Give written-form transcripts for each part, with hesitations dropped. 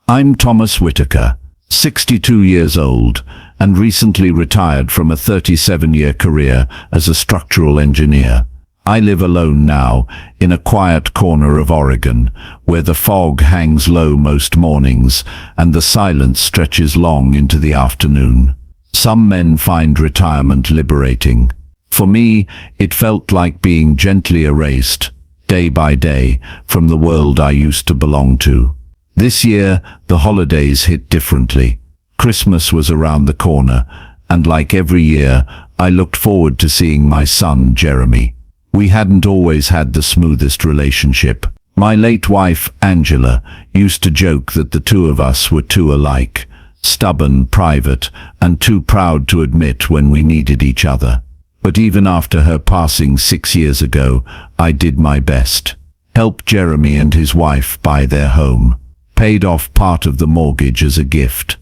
I'm Thomas Whitaker, 62 years old, and recently retired from a 37-year career as a structural engineer. I live alone now, in a quiet corner of Oregon, where the fog hangs low most mornings, and the silence stretches long into the afternoon. Some men find retirement liberating. For me, it felt like being gently erased, day by day, from the world I used to belong to. This year, the holidays hit differently. Christmas was around the corner, and like every year, I looked forward to seeing my son, Jeremy. We hadn't always had the smoothest relationship. My late wife, Angela, used to joke that the two of us were too alike, stubborn, private, and too proud to admit when we needed each other. But even after her passing 6 years ago, I did my best. Helped Jeremy and his wife buy their home. Paid off part of the mortgage as a gift.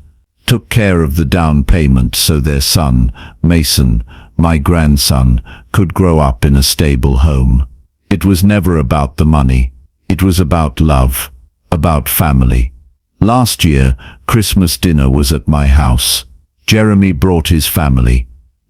Took care of the down payment so their son, Mason, my grandson, could grow up in a stable home. It was never about the money. It was about love, about family. Last year, Christmas dinner was at my house. Jeremy brought his family.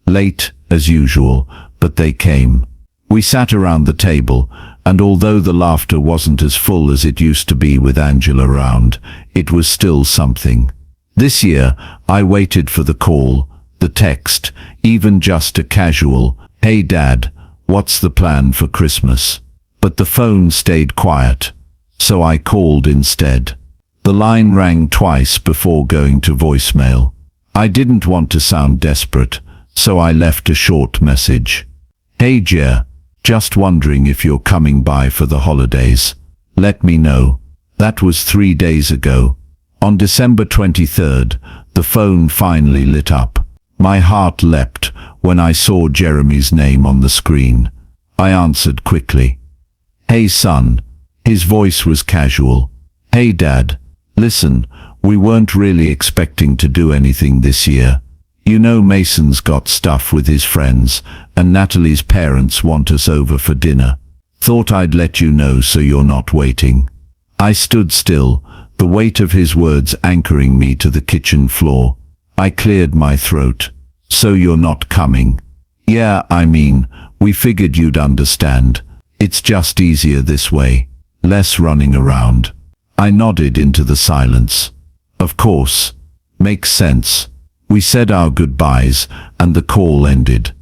Late, as usual, but they came. We sat around the table, and although the laughter wasn't as full as it used to be with Angela around, it was still something. This year, I waited for the call, the text, even just a casual, "Hey Dad, what's the plan for Christmas?" But the phone stayed quiet, so I called instead. The line rang twice before going to voicemail. I didn't want to sound desperate, so I left a short message. "Hey Jer, just wondering if you're coming by for the holidays. Let me know." That was 3 days ago. On December 23rd, the phone finally lit up. My heart leapt when I saw Jeremy's name on the screen. I answered quickly. "Hey son." His voice was casual. "Hey Dad, listen, we weren't really expecting to do anything this year. You know Mason's got stuff with his friends, and Natalie's parents want us over for dinner. Thought I'd let you know so you're not waiting." I stood still, the weight of his words anchoring me to the kitchen floor. I cleared my throat. "So you're not coming?" "Yeah, I mean, we figured you'd understand. It's just easier this way. Less running around." I nodded into the silence. "Of course. Makes sense." We said our goodbyes, and the call ended.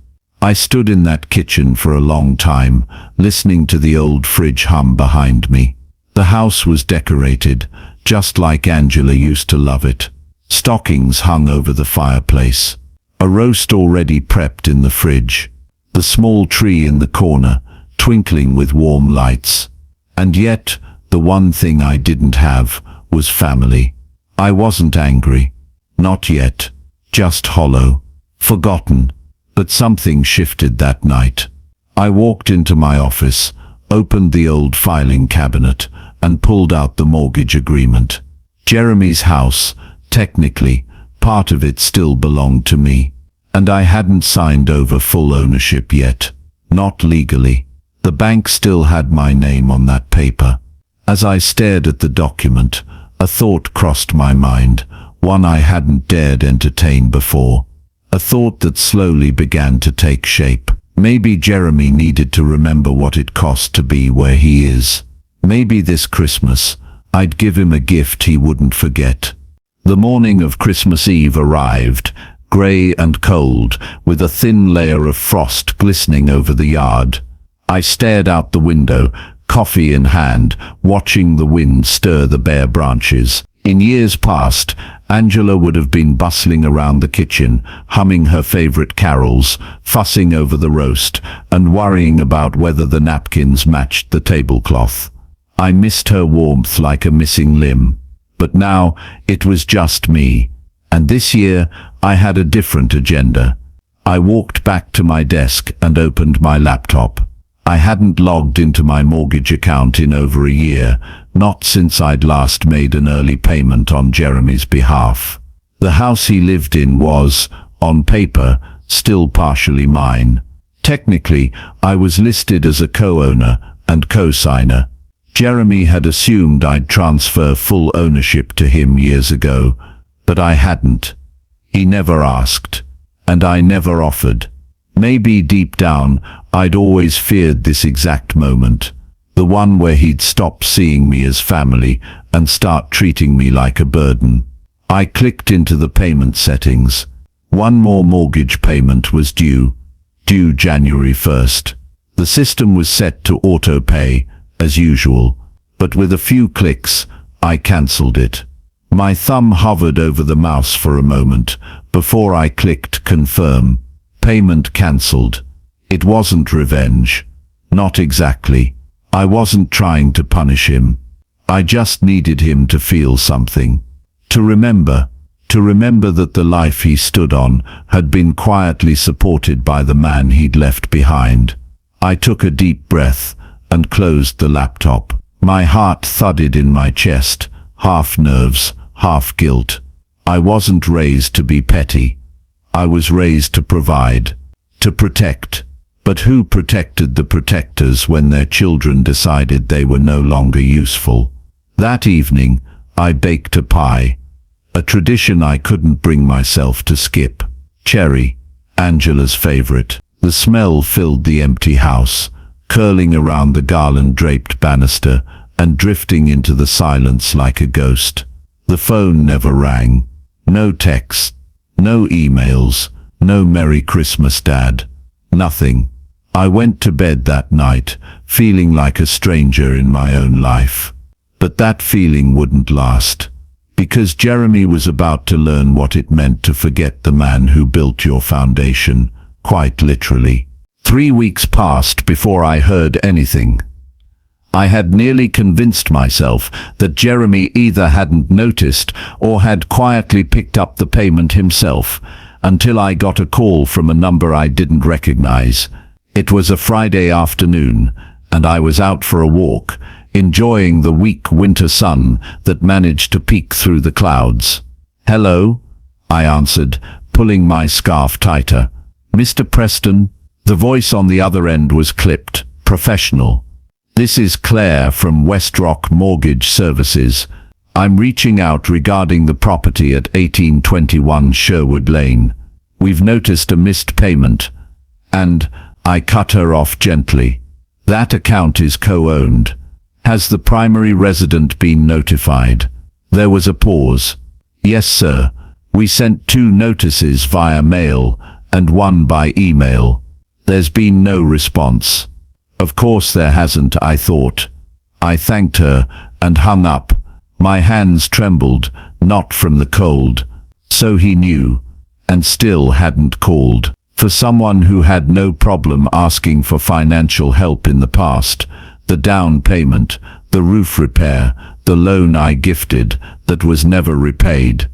I stood in that kitchen for a long time, listening to the old fridge hum behind me. The house was decorated, just like Angela used to love it. Stockings hung over the fireplace. A roast already prepped in the fridge. The small tree in the corner, twinkling with warm lights. And yet, the one thing I didn't have was family. I wasn't angry. Not yet. Just hollow. Forgotten. But something shifted that night. I walked into my office, opened the old filing cabinet, and pulled out the mortgage agreement. Jeremy's house, technically, part of it still belonged to me. And I hadn't signed over full ownership yet. Not legally. The bank still had my name on that paper. As I stared at the document, a thought crossed my mind, one I hadn't dared entertain before. A thought that slowly began to take shape. Maybe Jeremy needed to remember what it cost to be where he is. Maybe this Christmas, I'd give him a gift he wouldn't forget. The morning of Christmas Eve arrived, grey and cold, with a thin layer of frost glistening over the yard. I stared out the window, coffee in hand, watching the wind stir the bare branches. In years past, Angela would have been bustling around the kitchen, humming her favorite carols, fussing over the roast, and worrying about whether the napkins matched the tablecloth. I missed her warmth like a missing limb. But now, it was just me. And this year, I had a different agenda. I walked back to my desk and opened my laptop. I hadn't logged into my mortgage account in over a year, not since I'd last made an early payment on Jeremy's behalf. The house he lived in was, on paper, still partially mine. Technically, I was listed as a co-owner and co-signer. Jeremy had assumed I'd transfer full ownership to him years ago, but I hadn't. He never asked, and I never offered. Maybe deep down, I'd always feared this exact moment, the one where he'd stop seeing me as family and start treating me like a burden. I clicked into the payment settings. One more mortgage payment was due January 1st. The system was set to auto-pay, as usual, but with a few clicks, I cancelled it. My thumb hovered over the mouse for a moment before I clicked confirm. Payment cancelled. It wasn't revenge. Not exactly. I wasn't trying to punish him. I just needed him to feel something. To remember that the life he stood on had been quietly supported by the man he'd left behind. I took a deep breath and closed the laptop. My heart thudded in my chest, half nerves, half guilt. I wasn't raised to be petty. I was raised to provide, to protect. But who protected the protectors when their children decided they were no longer useful? That evening, I baked a pie, a tradition I couldn't bring myself to skip. Cherry, Angela's favorite. The smell filled the empty house, curling around the garland-draped banister and drifting into the silence like a ghost. The phone never rang. No texts, no emails, no Merry Christmas, Dad. Nothing. I went to bed that night, feeling like a stranger in my own life. But that feeling wouldn't last, because Jeremy was about to learn what it meant to forget the man who built your foundation, quite literally. 3 weeks passed before I heard anything. I had nearly convinced myself that Jeremy either hadn't noticed or had quietly picked up the payment himself, until I got a call from a number I didn't recognize. It was a Friday afternoon, and I was out for a walk, enjoying the weak winter sun that managed to peek through the clouds. "Hello," I answered, pulling my scarf tighter. "Mr. Preston?" The voice on the other end was clipped, professional. "This is Claire from Westrock Mortgage Services. I'm reaching out regarding the property at 1821 Sherwood Lane. We've noticed a missed payment." And I cut her off gently. "That account is co-owned. Has the primary resident been notified?" There was a pause. "Yes, sir. We sent 2 notices via mail and 1 by email. There's been no response." Of course there hasn't, I thought. I thanked her and hung up. My hands trembled, not from the cold. So he knew, and still hadn't called. For someone who had no problem asking for financial help in the past, the down payment, the roof repair, the loan I gifted that was never repaid.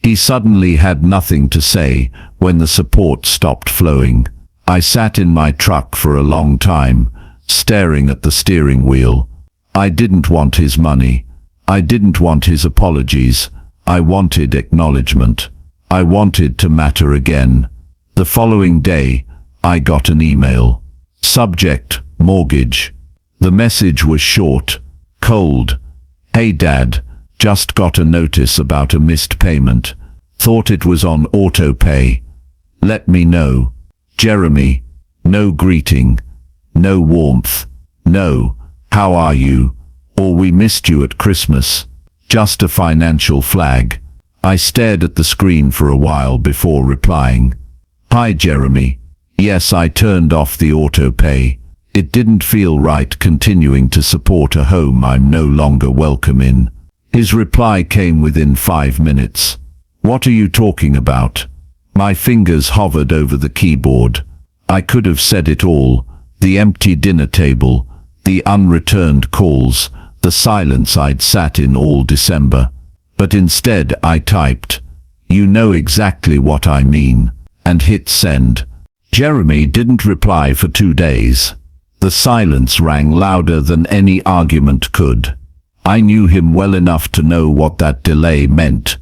He suddenly had nothing to say when the support stopped flowing. I sat in my truck for a long time, staring at the steering wheel. I didn't want his money. I didn't want his apologies. I wanted acknowledgement. I wanted to matter again. The following day, I got an email. Subject, mortgage. The message was short, cold. "Hey Dad, just got a notice about a missed payment. Thought it was on auto-pay. Let me know. Jeremy." No greeting. No warmth. No, "How are you?" or "We missed you at Christmas." Just a financial flag. I stared at the screen for a while before replying. "Hi Jeremy. Yes, I turned off the auto-pay. It didn't feel right continuing to support a home I'm no longer welcome in." His reply came within 5 minutes. "What are you talking about?" My fingers hovered over the keyboard. I could have said it all. The empty dinner table, the unreturned calls, the silence I'd sat in all December. But instead I typed, "You know exactly what I mean," and hit send. Jeremy didn't reply for 2 days. The silence rang louder than any argument could. I knew him well enough to know what that delay meant.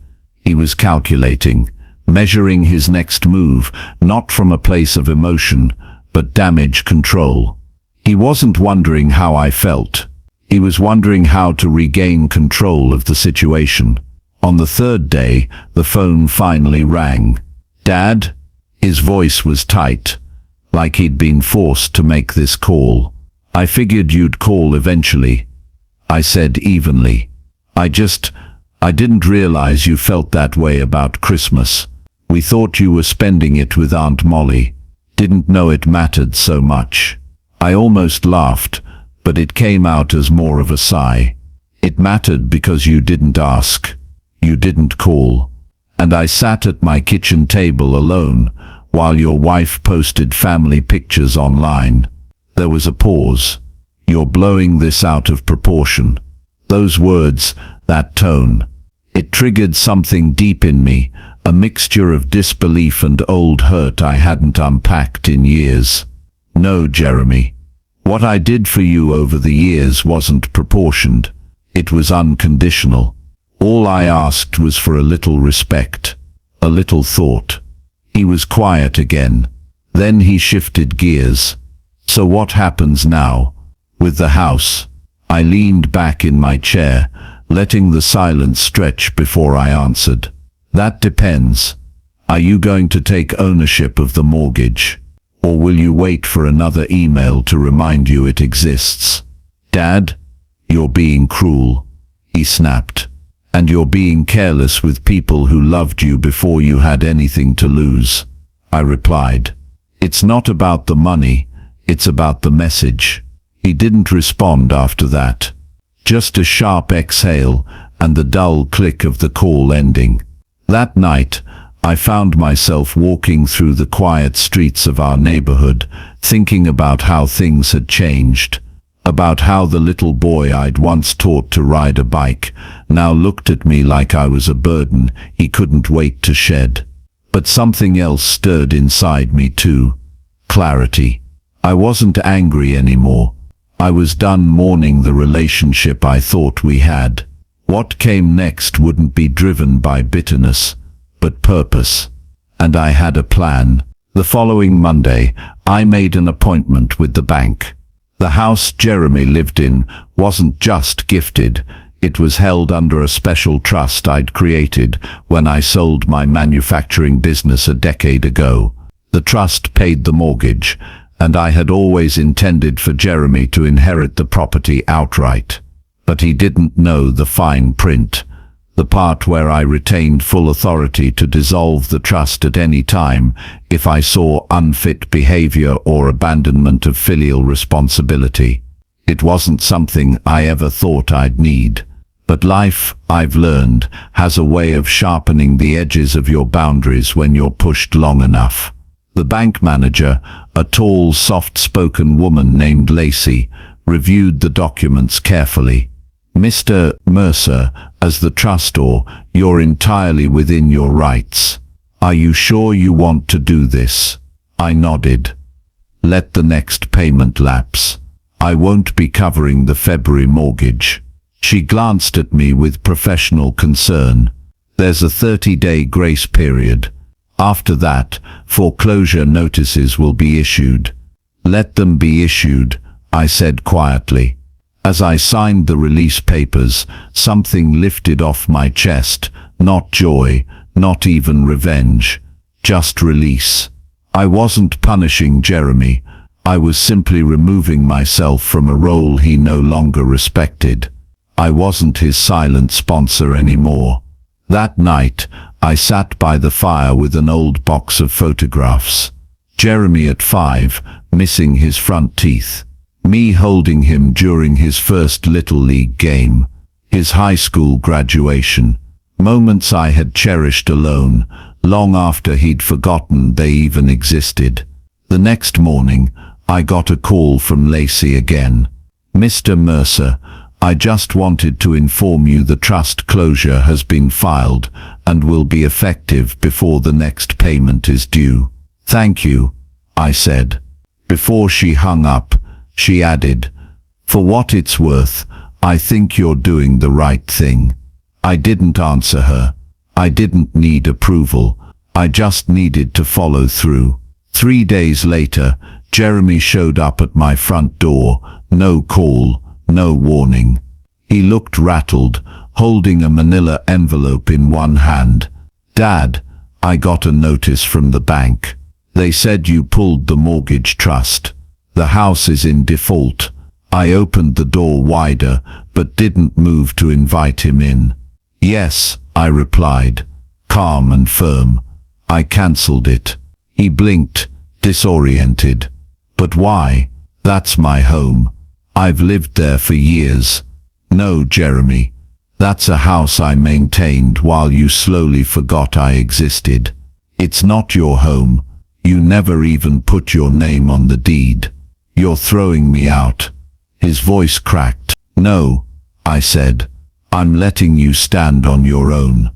He was calculating, measuring his next move, not from a place of emotion, but damage control. He wasn't wondering how I felt. He was wondering how to regain control of the situation. On the third day, the phone finally rang. "Dad?" His voice was tight, like he'd been forced to make this call. "I figured you'd call eventually," I said evenly. I didn't realize you felt that way about Christmas. We thought you were spending it with Aunt Molly. Didn't know it mattered so much." I almost laughed, but it came out as more of a sigh. "It mattered because you didn't ask. You didn't call. And I sat at my kitchen table alone while your wife posted family pictures online." There was a pause. "You're blowing this out of proportion." Those words, that tone. It triggered something deep in me, a mixture of disbelief and old hurt I hadn't unpacked in years. "No, Jeremy. What I did for you over the years wasn't proportioned. It was unconditional. All I asked was for a little respect, a little thought." He was quiet again. Then he shifted gears. "So what happens now? With the house?" I leaned back in my chair, letting the silence stretch before I answered. "That depends. Are you going to take ownership of the mortgage? Or will you wait for another email to remind you it exists?" "Dad, you're being cruel," he snapped. "And you're being careless with people who loved you before you had anything to lose," I replied. "It's not about the money, it's about the message." He didn't respond after that. Just a sharp exhale and the dull click of the call ending. That night, I found myself walking through the quiet streets of our neighborhood, thinking about how things had changed, about how the little boy I'd once taught to ride a bike now looked at me like I was a burden he couldn't wait to shed. But something else stirred inside me too. Clarity. I wasn't angry anymore. I was done mourning the relationship I thought we had. What came next wouldn't be driven by bitterness, but purpose. And I had a plan. The following Monday, I made an appointment with the bank. The house Jeremy lived in wasn't just gifted, it was held under a special trust I'd created when I sold my manufacturing business a decade ago. The trust paid the mortgage, and I had always intended for Jeremy to inherit the property outright. But he didn't know the fine print, the part where I retained full authority to dissolve the trust at any time if I saw unfit behavior or abandonment of filial responsibility. It wasn't something I ever thought I'd need. But life, I've learned, has a way of sharpening the edges of your boundaries when you're pushed long enough. The bank manager, a tall, soft-spoken woman named Lacey, reviewed the documents carefully. "Mr. Mercer, as the trustor, you're entirely within your rights. Are you sure you want to do this?" I nodded. "Let the next payment lapse. I won't be covering the February mortgage." She glanced at me with professional concern. "There's a 30-day grace period. After that, foreclosure notices will be issued." "Let them be issued," I said quietly. As I signed the release papers, something lifted off my chest, not joy, not even revenge, just release. I wasn't punishing Jeremy, I was simply removing myself from a role he no longer respected. I wasn't his silent sponsor anymore. That night, I sat by the fire with an old box of photographs. Jeremy at 5, missing his front teeth. Me holding him during his first Little League game. His high school graduation. Moments I had cherished alone, long after he'd forgotten they even existed. The next morning, I got a call from Lacey again. "Mr. Mercer, I just wanted to inform you the trust closure has been filed and will be effective before the next payment is due." "Thank you," I said. Before she hung up, she added, "For what it's worth, I think you're doing the right thing." I didn't answer her. I didn't need approval. I just needed to follow through. 3 days later, Jeremy showed up at my front door. No call, no warning. He looked rattled, holding a manila envelope in one hand. "Dad, I got a notice from the bank. They said you pulled the mortgage trust. The house is in default." I opened the door wider, but didn't move to invite him in. "Yes," I replied, calm and firm. "I cancelled it." He blinked, disoriented. "But why? That's my home. I've lived there for years." "No, Jeremy. That's a house I maintained while you slowly forgot I existed. It's not your home. You never even put your name on the deed. You're throwing me out." His voice cracked. "No," I said. "I'm letting you stand on your own.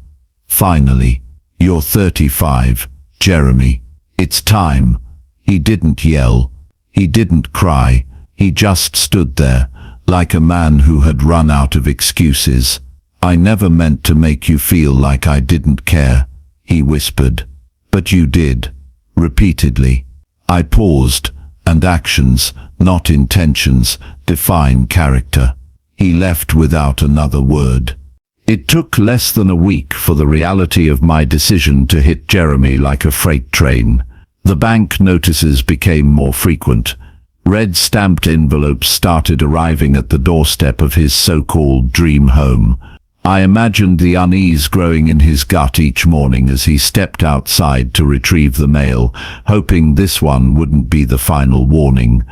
Finally. You're 35, Jeremy. It's time." He didn't yell. He didn't cry. He just stood there, like a man who had run out of excuses. "I never meant to make you feel like I didn't care," he whispered. "But you did." Repeatedly. I paused, and actions, not intentions, define character. He left without another word. It took less than a week for the reality of my decision to hit Jeremy like a freight train. The bank notices became more frequent. Red stamped envelopes started arriving at the doorstep of his so-called dream home. I imagined the unease growing in his gut each morning as he stepped outside to retrieve the mail, hoping this one wouldn't be the final warning.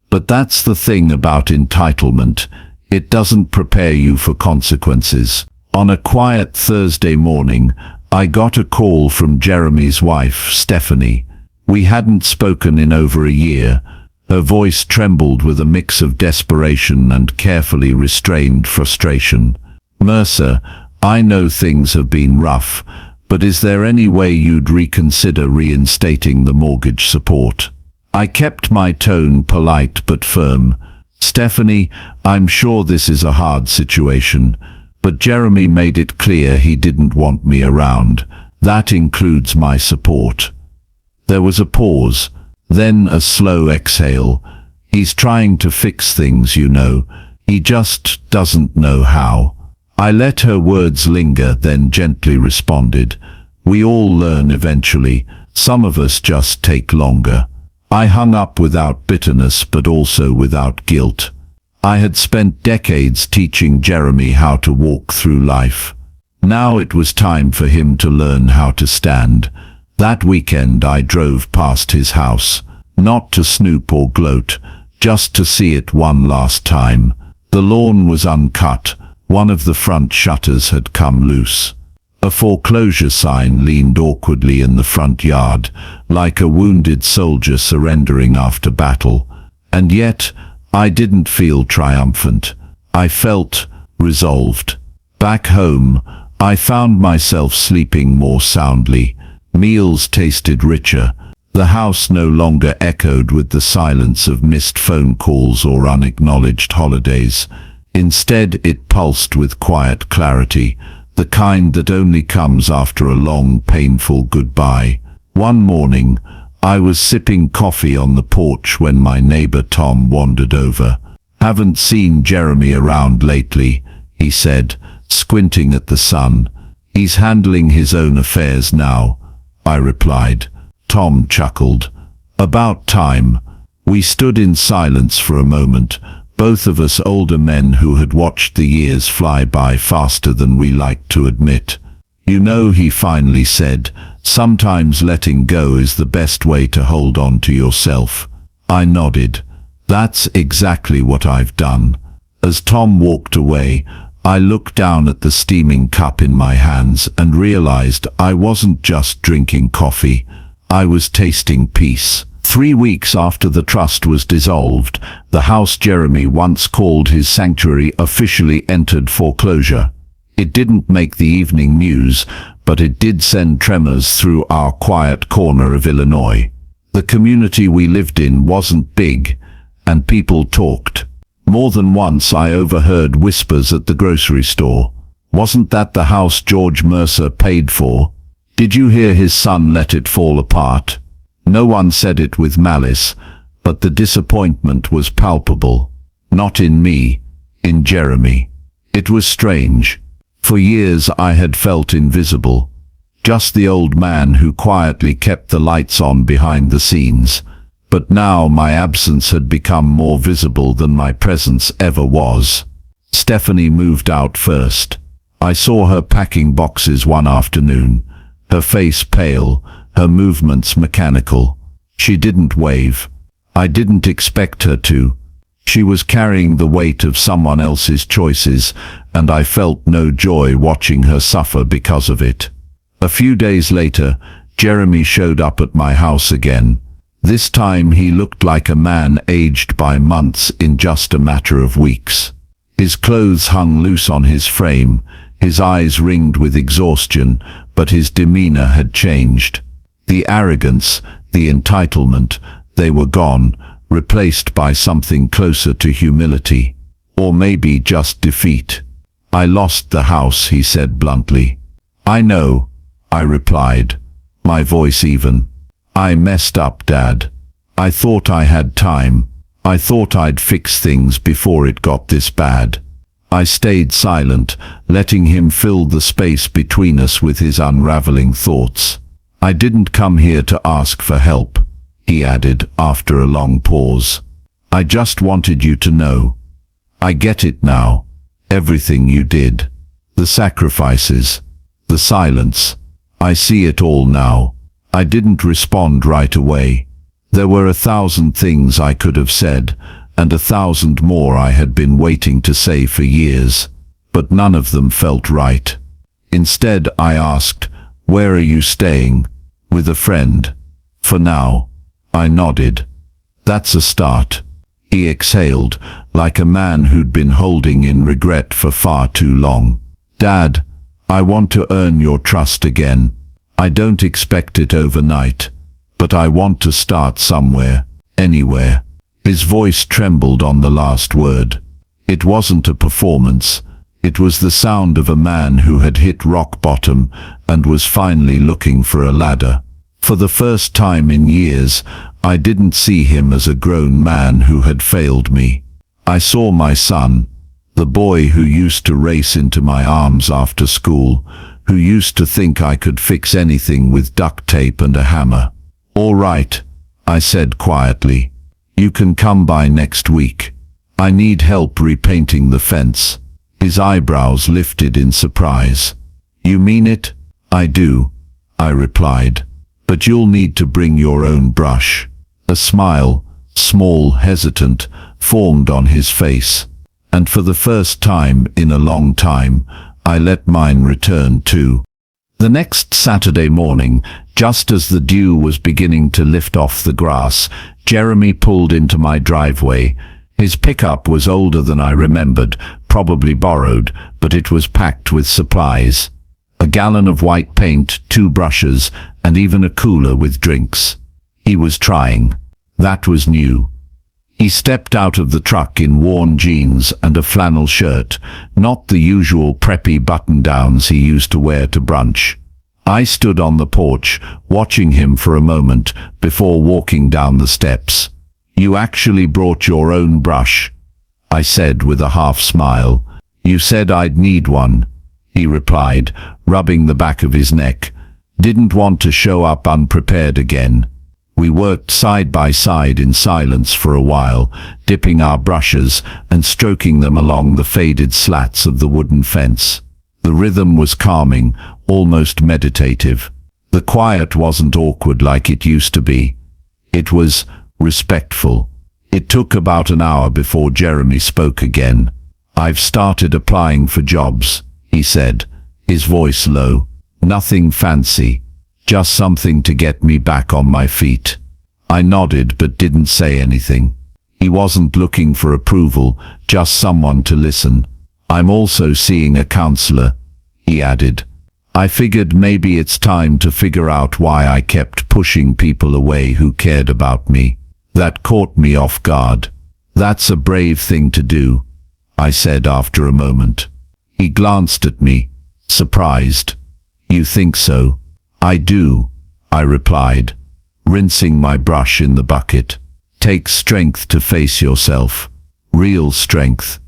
But that's the thing about entitlement. It doesn't prepare you for consequences. On a quiet Thursday morning, I got a call from Jeremy's wife, Stephanie. We hadn't spoken in over a year. Her voice trembled with a mix of desperation and carefully restrained frustration. "Mercer, I know things have been rough, but is there any way you'd reconsider reinstating the mortgage support?" I kept my tone polite but firm. "Stephanie, I'm sure this is a hard situation, but Jeremy made it clear he didn't want me around. That includes my support." There was a pause, then a slow exhale. "He's trying to fix things, you know. He just doesn't know how." I let her words linger, then gently responded, "We all learn eventually. Some of us just take longer." I hung up without bitterness, but also without guilt. I had spent decades teaching Jeremy how to walk through life. Now it was time for him to learn how to stand. That weekend I drove past his house, not to snoop or gloat, just to see it one last time. The lawn was uncut. One of the front shutters had come loose. A foreclosure sign leaned awkwardly in the front yard, like a wounded soldier surrendering after battle. And yet, I didn't feel triumphant. I felt resolved. Back home, I found myself sleeping more soundly. Meals tasted richer. The house no longer echoed with the silence of missed phone calls or unacknowledged holidays. Instead, it pulsed with quiet clarity, the kind that only comes after a long, painful goodbye. One morning, I was sipping coffee on the porch when my neighbor Tom wandered over. "Haven't seen Jeremy around lately," he said, squinting at the sun. "He's handling his own affairs now," I replied. Tom chuckled. "About time." We stood in silence for a moment, both of us older men who had watched the years fly by faster than we liked to admit. "You know," he finally said, "sometimes letting go is the best way to hold on to yourself." I nodded. "That's exactly what I've done." As Tom walked away, I looked down at the steaming cup in my hands and realized I wasn't just drinking coffee. I was tasting peace. 3 weeks after the trust was dissolved, the house Jeremy once called his sanctuary officially entered foreclosure. It didn't make the evening news, but it did send tremors through our quiet corner of Illinois. The community we lived in wasn't big, and people talked. More than once I overheard whispers at the grocery store. "Wasn't that the house George Mercer paid for? Did you hear his son let it fall apart?" No one said it with malice, but the disappointment was palpable. Not in me, in Jeremy. It was strange. For years I had felt invisible, just the old man who quietly kept the lights on behind the scenes. But now my absence had become more visible than my presence ever was. Stephanie moved out first. I saw her packing boxes one afternoon, her face pale, her movements mechanical. She didn't wave. I didn't expect her to. She was carrying the weight of someone else's choices, and I felt no joy watching her suffer because of it. A few days later, Jeremy showed up at my house again. This time he looked like a man aged by months in just a matter of weeks. His clothes hung loose on his frame, his eyes ringed with exhaustion, but his demeanor had changed. The arrogance, the entitlement, they were gone, replaced by something closer to humility. Or maybe just defeat. "I lost the house," he said bluntly. "I know," I replied, my voice even. "I messed up, Dad. I thought I had time. I thought I'd fix things before it got this bad." I stayed silent, letting him fill the space between us with his unraveling thoughts. "I didn't come here to ask for help," he added after a long pause. "I just wanted you to know. I get it now. Everything you did. The sacrifices. The silence. I see it all now. I didn't respond right away. There were 1,000 things I could have said, and 1,000 more I had been waiting to say for years, but none of them felt right. Instead, I asked, 'Where are you staying?' 'With a friend. For now.' I nodded. "That's a start." He exhaled, like a man who'd been holding in regret for far too long. "Dad, I want to earn your trust again. I don't expect it overnight, but I want to start somewhere, anywhere." His voice trembled on the last word. It wasn't a performance. It was the sound of a man who had hit rock bottom and was finally looking for a ladder. For the first time in years, I didn't see him as a grown man who had failed me. I saw my son, the boy who used to race into my arms after school, who used to think I could fix anything with duct tape and a hammer. "All right," I said quietly. "You can come by next week. I need help repainting the fence." His eyebrows lifted in surprise. "You mean it?" "I do," I replied. "But you'll need to bring your own brush." A smile, small, hesitant, formed on his face. And for the first time in a long time, I let mine return too. The next Saturday morning, just as the dew was beginning to lift off the grass, Jeremy pulled into my driveway. His pickup was older than I remembered, probably borrowed, but it was packed with supplies. A gallon of white paint, 2 brushes, and even a cooler with drinks. He was trying. That was new. He stepped out of the truck in worn jeans and a flannel shirt, not the usual preppy button-downs he used to wear to brunch. I stood on the porch, watching him for a moment before walking down the steps. "You actually brought your own brush," I said with a half-smile. "You said I'd need one," he replied, rubbing the back of his neck. "Didn't want to show up unprepared again." We worked side by side in silence for a while, dipping our brushes and stroking them along the faded slats of the wooden fence. The rhythm was calming, almost meditative. The quiet wasn't awkward like it used to be. It was respectful. It took about an hour before Jeremy spoke again. "I've started applying for jobs," he said, his voice low. "Nothing fancy. Just something to get me back on my feet." I nodded but didn't say anything. He wasn't looking for approval, just someone to listen. "I'm also seeing a counselor," he added. I figured maybe it's time to figure out why I kept pushing people away who cared about me. That caught me off guard. "That's a brave thing to do," I said after a moment. He glanced at me, surprised. "You think so?" "I do," I replied, rinsing my brush in the bucket. "Takes strength to face yourself. Real strength."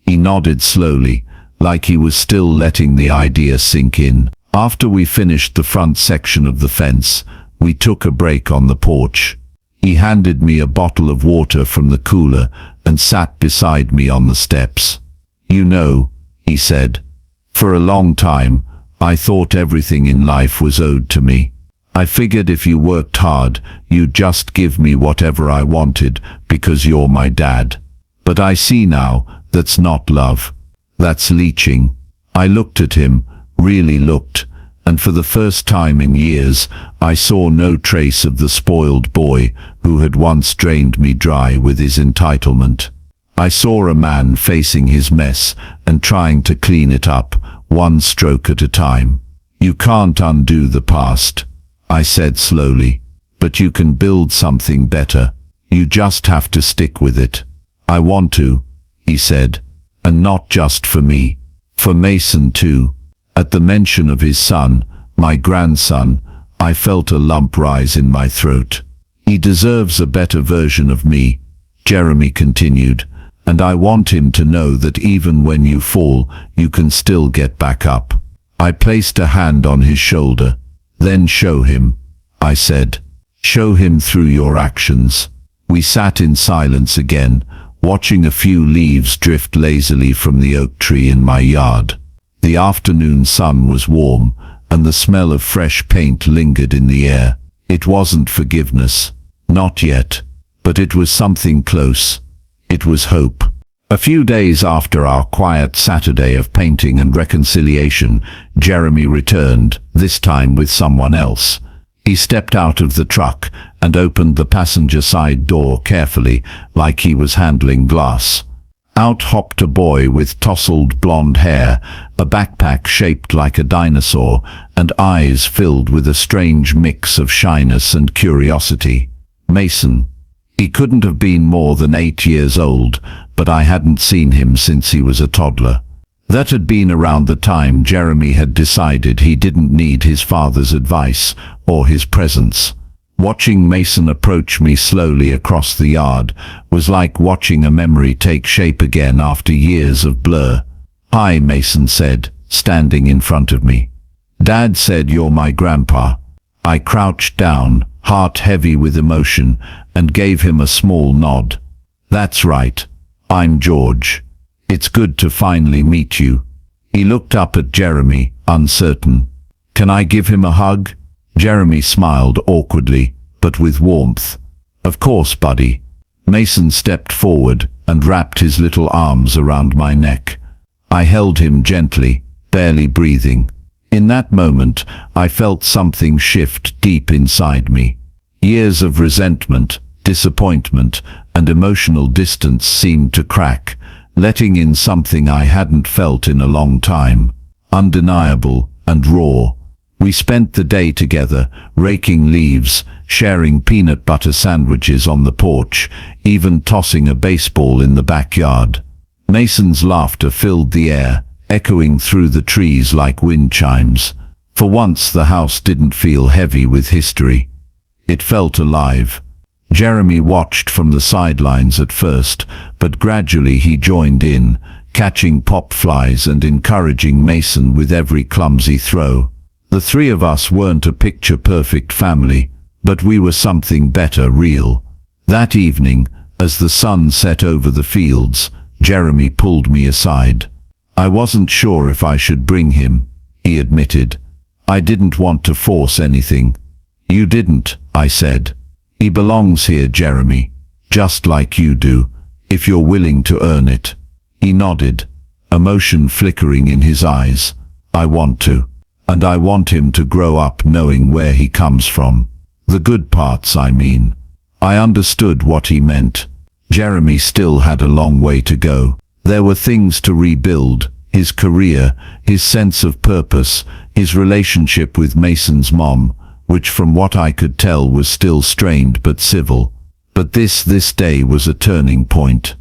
He nodded slowly, like he was still letting the idea sink in. After we finished the front section of the fence, we took a break on the porch. He handed me a bottle of water from the cooler and sat beside me on the steps. "You know," he said, "for a long time, I thought everything in life was owed to me. I figured if you worked hard, you'd just give me whatever I wanted because you're my dad. But I see now, that's not love. That's leeching." I looked at him, really looked, and for the first time in years, I saw no trace of the spoiled boy who had once drained me dry with his entitlement. I saw a man facing his mess and trying to clean it up, one stroke at a time. "You can't undo the past," I said slowly, "but you can build something better. You just have to stick with it." "I want to," he said, "and not just for me, for Mason too." At the mention of his son, my grandson, I felt a lump rise in my throat. "He deserves a better version of me," Jeremy continued, "and I want him to know that even when you fall, you can still get back up." I placed a hand on his shoulder. "Then show him," I said. "Show him through your actions." We sat in silence again, watching a few leaves drift lazily from the oak tree in my yard. The afternoon sun was warm, and the smell of fresh paint lingered in the air. It wasn't forgiveness, not yet, but it was something close. It was hope. A few days after our quiet Saturday of painting and reconciliation, Jeremy returned, this time with someone else. He stepped out of the truck and opened the passenger side door carefully, like he was handling glass. Out hopped a boy with tousled blonde hair, a backpack shaped like a dinosaur, and eyes filled with a strange mix of shyness and curiosity. Mason. He couldn't have been more than 8 years old, but I hadn't seen him since he was a toddler. That had been around the time Jeremy had decided he didn't need his father's advice or his presence. Watching Mason approach me slowly across the yard was like watching a memory take shape again after years of blur. "Hi," Mason said, standing in front of me. "Dad said you're my grandpa." I crouched down, heart heavy with emotion, and gave him a small nod. "That's right. I'm George. It's good to finally meet you." He looked up at Jeremy, uncertain. "Can I give him a hug?" Jeremy smiled awkwardly, but with warmth. "Of course, buddy." Mason stepped forward and wrapped his little arms around my neck. I held him gently, barely breathing. In that moment, I felt something shift deep inside me. Years of resentment, disappointment, and emotional distance seemed to crack, letting in something I hadn't felt in a long time. Undeniable and raw. We spent the day together, raking leaves, sharing peanut butter sandwiches on the porch, even tossing a baseball in the backyard. Mason's laughter filled the air, echoing through the trees like wind chimes. For once the house didn't feel heavy with history. It felt alive. Jeremy watched from the sidelines at first, but gradually he joined in, catching pop flies and encouraging Mason with every clumsy throw. The three of us weren't a picture-perfect family, but we were something better, real. That evening, as the sun set over the fields, Jeremy pulled me aside. "I wasn't sure if I should bring him," he admitted. "I didn't want to force anything." "You didn't," I said. "He belongs here, Jeremy, just like you do, if you're willing to earn it." He nodded, emotion flickering in his eyes. "I want to. And I want him to grow up knowing where he comes from. The good parts, I mean." I understood what he meant. Jeremy still had a long way to go. There were things to rebuild: his career, his sense of purpose, his relationship with Mason's mom, which from what I could tell was still strained but civil. But this day was a turning point.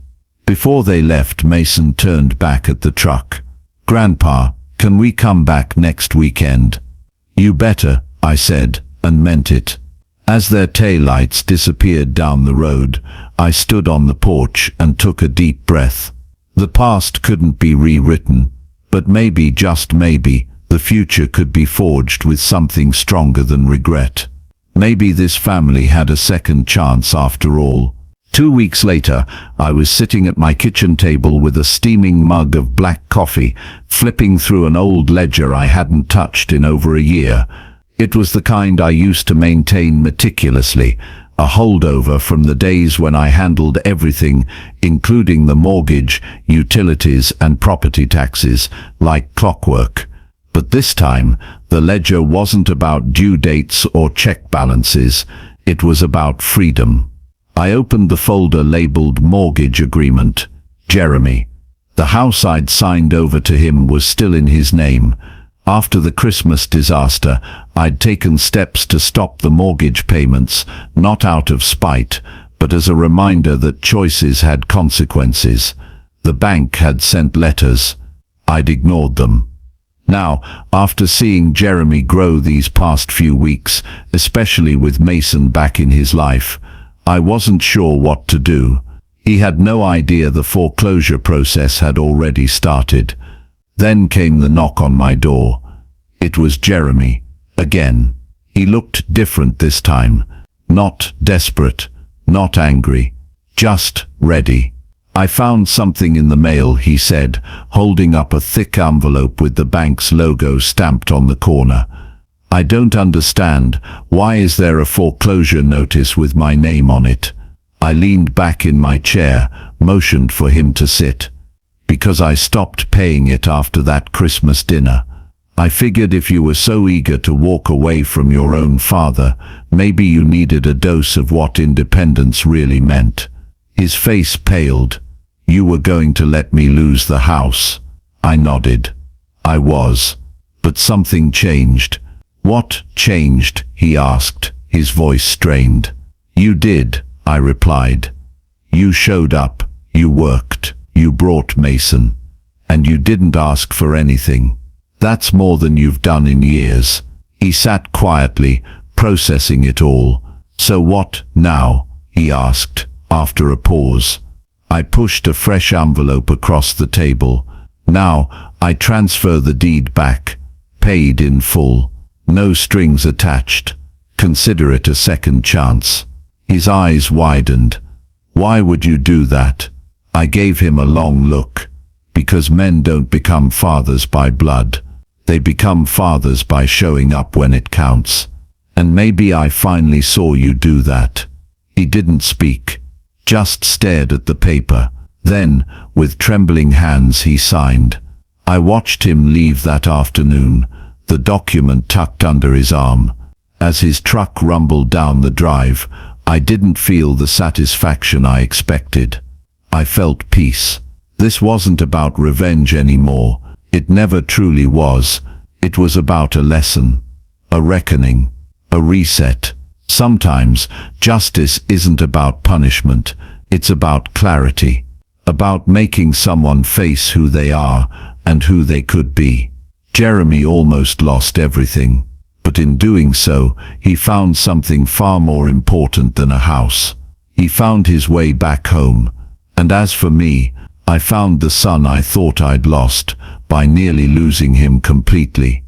Before they left, Mason turned back at the truck. "Grandpa, can we come back next weekend?" "You better," I said, and meant it. As their taillights disappeared down the road, I stood on the porch and took a deep breath. The past couldn't be rewritten, but maybe, just maybe, the future could be forged with something stronger than regret. Maybe this family had a second chance after all. 2 weeks later, I was sitting at my kitchen table with a steaming mug of black coffee, flipping through an old ledger I hadn't touched in over a year. It was the kind I used to maintain meticulously, a holdover from the days when I handled everything, including the mortgage, utilities and property taxes, like clockwork. But this time, the ledger wasn't about due dates or check balances. It was about freedom. I opened the folder labeled Mortgage Agreement. Jeremy. The house I'd signed over to him was still in his name. After the Christmas disaster, I'd taken steps to stop the mortgage payments, not out of spite, but as a reminder that choices had consequences. The bank had sent letters. I'd ignored them. Now, after seeing Jeremy grow these past few weeks, especially with Mason back in his life, I wasn't sure what to do. He had no idea the foreclosure process had already started. Then came the knock on my door. It was Jeremy, again. He looked different this time. Not desperate, not angry, just ready. "I found something in the mail," he said, holding up a thick envelope with the bank's logo stamped on the corner. "I don't understand. Why is there a foreclosure notice with my name on it?" I leaned back in my chair, motioned for him to sit. "Because I stopped paying it after that Christmas dinner. I figured if you were so eager to walk away from your own father, maybe you needed a dose of what independence really meant." His face paled. "You were going to let me lose the house?" I nodded. "I was. But something changed." "What changed?" he asked, his voice strained. "You did," I replied. "You showed up, you worked, you brought Mason. And you didn't ask for anything. That's more than you've done in years." He sat quietly, processing it all. "So what now?" he asked, after a pause. I pushed a fresh envelope across the table. "Now, I transfer the deed back. Paid in full. No strings attached. Consider it a second chance." His eyes widened. "Why would you do that?" I gave him a long look. "Because men don't become fathers by blood. They become fathers by showing up when it counts. And maybe I finally saw you do that." He didn't speak, just stared at the paper. Then, with trembling hands, he signed. I watched him leave that afternoon, the document tucked under his arm. As his truck rumbled down the drive, I didn't feel the satisfaction I expected. I felt peace. This wasn't about revenge anymore. It never truly was. It was about a lesson, a reckoning, a reset. Sometimes justice isn't about punishment. It's about clarity, about making someone face who they are and who they could be. Jeremy almost lost everything, but in doing so, he found something far more important than a house. He found his way back home. And as for me, I found the son I thought I'd lost by nearly losing him completely.